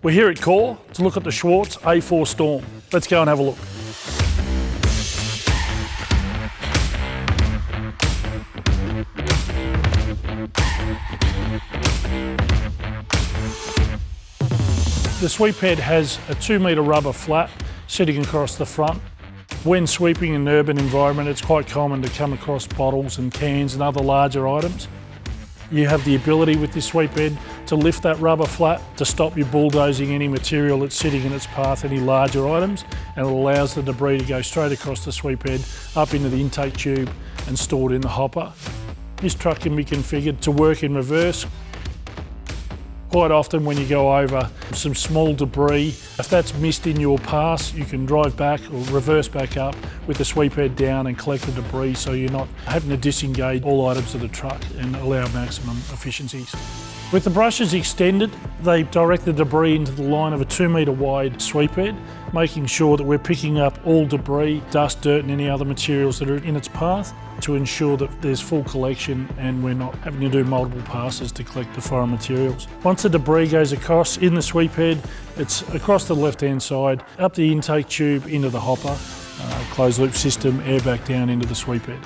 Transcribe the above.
We're here at Core to look at the Schwarze A4 Storm. Let's go and have a look. The sweep head has a 2 metre rubber flap sitting across the front. When sweeping in an urban environment, it's quite common to come across bottles and cans and other larger items. You have the ability with this sweep head to lift that rubber flap to stop you bulldozing any material that's sitting in its path, any larger items, and it allows the debris to go straight across the sweep head, up into the intake tube and stored in the hopper. This truck can be configured to work in reverse. Quite often when you go over some small debris, if that's missed in your pass, you can drive back or reverse back up with the sweep head down and collect the debris, so you're not having to disengage all items of the truck and allow maximum efficiencies. With the brushes extended, they direct the debris into the line of a 2 metre wide sweep head, making sure that we're picking up all debris, dust, dirt and any other materials that are in its path to ensure that there's full collection and we're not having to do multiple passes to collect the foreign materials. Once the debris goes across in the sweep head, it's across the left-hand side, up the intake tube into the hopper, closed loop system, air back down into the sweep head.